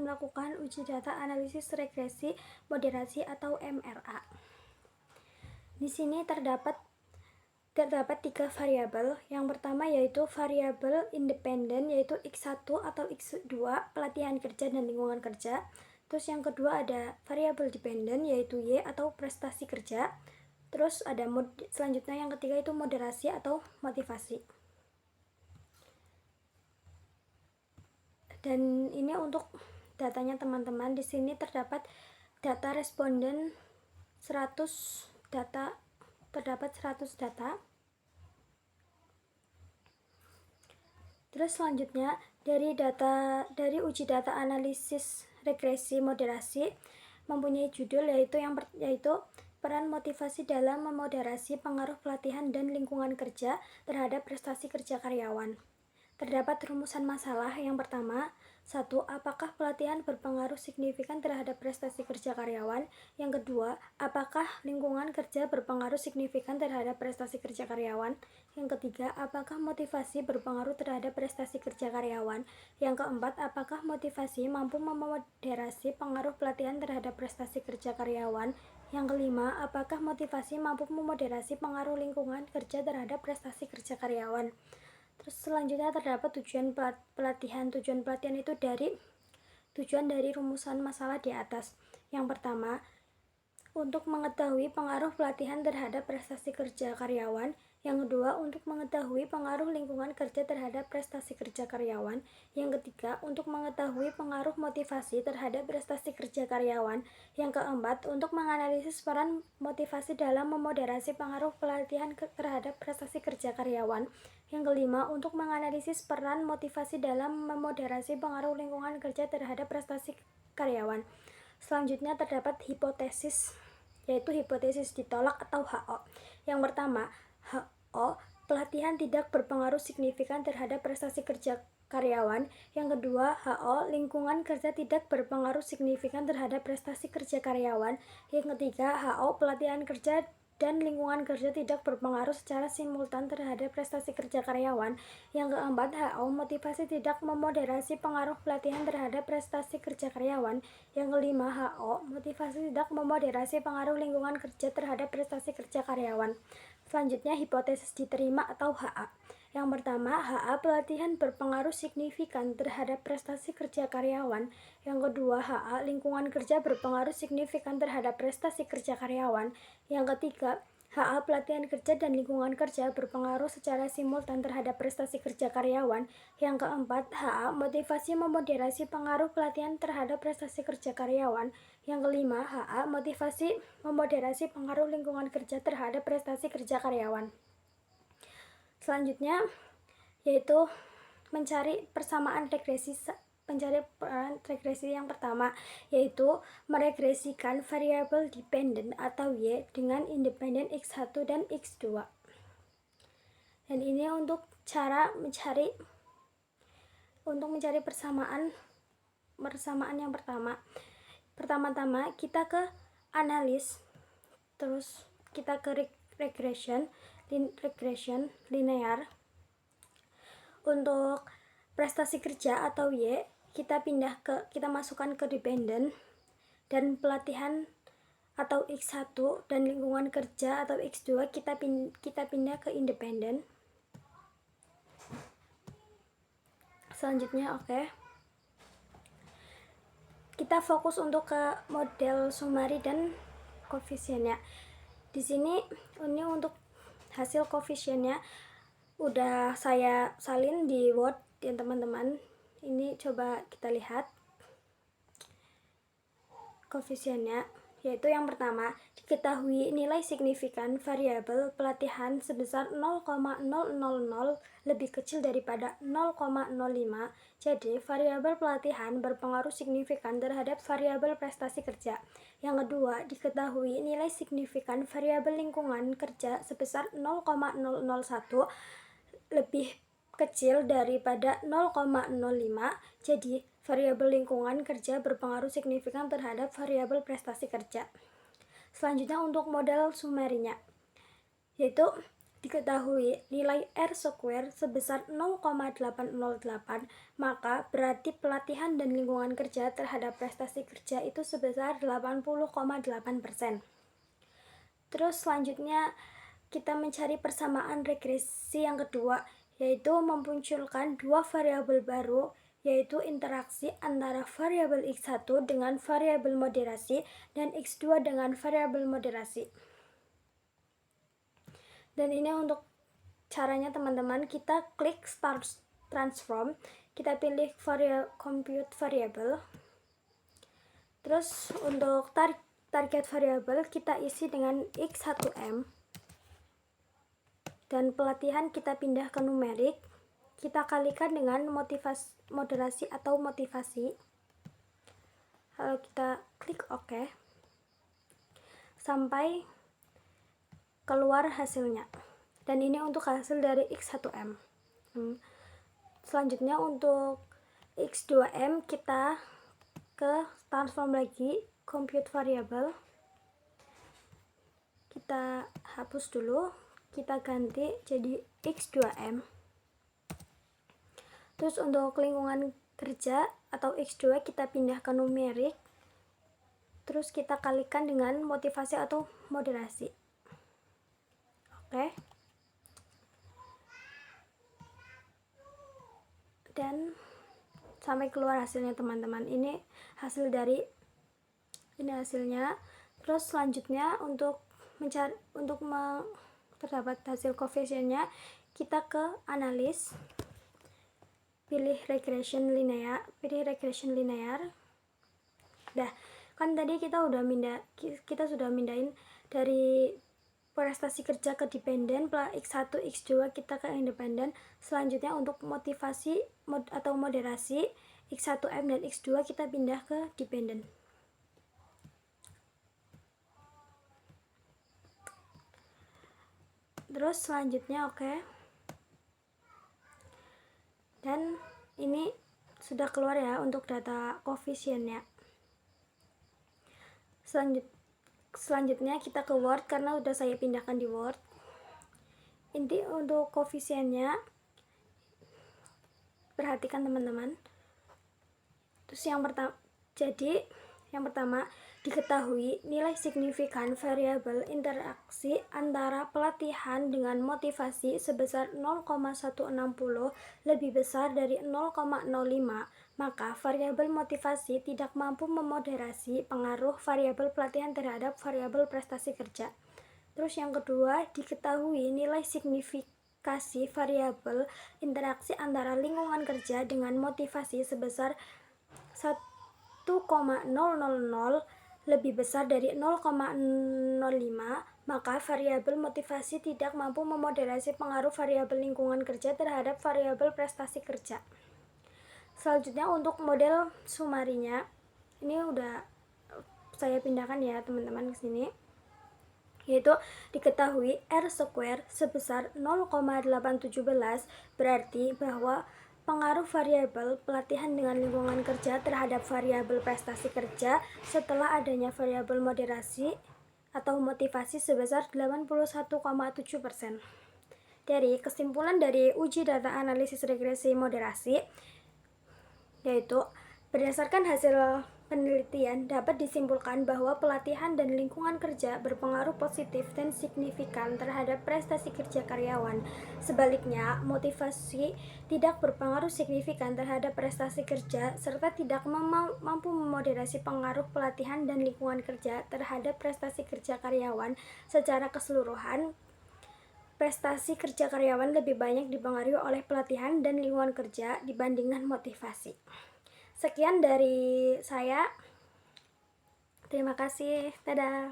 melakukan uji data analisis regresi moderasi atau MRA. Di sini terdapat 3 variabel. Yang pertama yaitu variabel independen yaitu X1 atau X2 pelatihan kerja dan lingkungan kerja. Terus yang kedua ada variabel dependen yaitu Y atau prestasi kerja. Terus ada selanjutnya yang ketiga itu moderasi atau motivasi. Dan ini untuk datanya teman-teman. Di sini terdapat data responden 100 data, terdapat 100 data. Terus selanjutnya dari uji data analisis regresi moderasi mempunyai judul yaitu peran motivasi dalam memoderasi pengaruh pelatihan dan lingkungan kerja terhadap prestasi kerja karyawan. Terdapat rumusan masalah. Yang pertama, 1. Apakah pelatihan berpengaruh signifikan terhadap prestasi kerja karyawan? Yang kedua, apakah lingkungan kerja berpengaruh signifikan terhadap prestasi kerja karyawan? Yang ketiga, apakah motivasi berpengaruh terhadap prestasi kerja karyawan? Yang keempat, apakah motivasi mampu memoderasi pengaruh pelatihan terhadap prestasi kerja karyawan? Yang kelima, apakah motivasi mampu memoderasi pengaruh lingkungan kerja terhadap prestasi kerja karyawan? Terus selanjutnya terdapat tujuan pelatihan. Tujuan pelatihan itu dari rumusan masalah di atas. Yang pertama, untuk mengetahui pengaruh pelatihan terhadap prestasi kerja karyawan. Yang kedua, untuk mengetahui pengaruh lingkungan kerja terhadap prestasi kerja karyawan. Yang ketiga, untuk mengetahui pengaruh motivasi terhadap prestasi kerja karyawan. Yang keempat, untuk menganalisis peran motivasi dalam memoderasi pengaruh pelatihan terhadap prestasi kerja karyawan. Yang kelima, untuk menganalisis peran motivasi dalam memoderasi pengaruh lingkungan kerja terhadap prestasi karyawan. Selanjutnya terdapat hipotesis, yaitu hipotesis ditolak atau HO. Yang pertama, HO, pelatihan tidak berpengaruh signifikan terhadap prestasi kerja karyawan. Yang kedua, HO, lingkungan kerja tidak berpengaruh signifikan terhadap prestasi kerja karyawan. Yang ketiga, HO, pelatihan kerja dan lingkungan kerja tidak berpengaruh secara simultan terhadap prestasi kerja karyawan. Yang keempat, HO, motivasi tidak memoderasi pengaruh pelatihan terhadap prestasi kerja karyawan. Yang kelima, HO, motivasi tidak memoderasi pengaruh lingkungan kerja terhadap prestasi kerja karyawan. Selanjutnya, hipotesis diterima atau HA. Yang pertama, HA, pelatihan berpengaruh signifikan terhadap prestasi kerja karyawan. Yang kedua, HA, lingkungan kerja berpengaruh signifikan terhadap prestasi kerja karyawan. Yang ketiga, HA, pelatihan kerja dan lingkungan kerja berpengaruh secara simultan terhadap prestasi kerja karyawan. Yang keempat, HA, motivasi memoderasi pengaruh pelatihan terhadap prestasi kerja karyawan. Yang kelima, HA, motivasi memoderasi pengaruh lingkungan kerja terhadap prestasi kerja karyawan. Selanjutnya yaitu mencari persamaan regresi. Regresi yang pertama yaitu meregresikan variabel dependen atau Y dengan independen X1 dan X2. Dan ini untuk cara mencari persamaan yang pertama. Pertama-tama kita ke analis, terus kita ke regression linear. Untuk prestasi kerja atau Y kita masukkan ke dependen, dan pelatihan atau X1 dan lingkungan kerja atau X2 kita pindah ke independen. Selanjutnya kita fokus untuk ke model summary dan koefisiennya. Di sini ini untuk hasil koefisiennya udah saya salin di Word ya teman-teman. Ini coba kita lihat koefisiennya, yaitu yang pertama, diketahui nilai signifikan variabel pelatihan sebesar 0,000 lebih kecil daripada 0,05. Jadi variabel pelatihan berpengaruh signifikan terhadap variabel prestasi kerja. Yang kedua, diketahui nilai signifikan variabel lingkungan kerja sebesar 0,001 lebih kecil daripada 0,05. Jadi variabel lingkungan kerja berpengaruh signifikan terhadap variabel prestasi kerja. Selanjutnya untuk model summary-nya, yaitu diketahui nilai R² sebesar 0,808, maka berarti pelatihan dan lingkungan kerja terhadap prestasi kerja itu sebesar 80,8%. Terus selanjutnya kita mencari persamaan regresi yang kedua, yaitu memunculkan dua variabel baru, yaitu interaksi antara variabel X1 dengan variabel moderasi dan X2 dengan variabel moderasi. Dan ini untuk caranya teman-teman, kita klik Start Transform, kita pilih Compute Variable. Terus untuk target variabel kita isi dengan X1M. Dan pelatihan kita pindah ke numerik, kita kalikan dengan moderasi atau motivasi. Lalu kita klik OK sampai keluar hasilnya. Dan ini untuk hasil dari X1M. Selanjutnya untuk X2M kita ke transform lagi, compute variable. Kita hapus dulu, kita ganti jadi X2M. Terus untuk lingkungan kerja atau X2 kita pindah ke numerik. Terus kita kalikan dengan motivasi atau moderasi. Oke. Dan sampai keluar hasilnya teman-teman. Ini hasilnya. Terus selanjutnya untuk terdapat hasil koefisiennya, kita ke analis, pilih regression linear. Dah, kan tadi kita sudah mindahin dari prestasi kerja ke dependen, X1, X2 kita ke independen. Selanjutnya untuk motivasi atau moderasi, X1M dan X2 kita pindah ke dependen. Terus selanjutnya oke. Dan ini sudah keluar ya untuk data koefisiennya. Selanjutnya kita ke Word karena udah saya pindahkan di Word. Inti untuk koefisiennya, perhatikan teman-teman. Terus yang pertama diketahui nilai signifikan variabel interaksi antara pelatihan dengan motivasi sebesar 0,160 lebih besar dari 0,05, maka variabel motivasi tidak mampu memoderasi pengaruh variabel pelatihan terhadap variabel prestasi kerja. Terus yang kedua, diketahui nilai signifikasi variabel interaksi antara lingkungan kerja dengan motivasi sebesar 1,000 lebih besar dari 0,05, maka variabel motivasi tidak mampu memoderasi pengaruh variabel lingkungan kerja terhadap variabel prestasi kerja. Selanjutnya untuk model sumarinya, ini udah saya pindahkan ya teman-teman ke sini, yaitu diketahui R² sebesar 0,817, berarti bahwa pengaruh variabel pelatihan dengan lingkungan kerja terhadap variabel prestasi kerja setelah adanya variabel moderasi atau motivasi sebesar 81,7%. Dari kesimpulan dari uji data analisis regresi moderasi, yaitu berdasarkan hasil penelitian dapat disimpulkan bahwa pelatihan dan lingkungan kerja berpengaruh positif dan signifikan terhadap prestasi kerja karyawan. Sebaliknya, motivasi tidak berpengaruh signifikan terhadap prestasi kerja serta tidak mampu memoderasi pengaruh pelatihan dan lingkungan kerja terhadap prestasi kerja karyawan. Secara keseluruhan, prestasi kerja karyawan lebih banyak dipengaruhi oleh pelatihan dan lingkungan kerja dibandingkan motivasi. Sekian dari saya. Terima kasih. Dadah.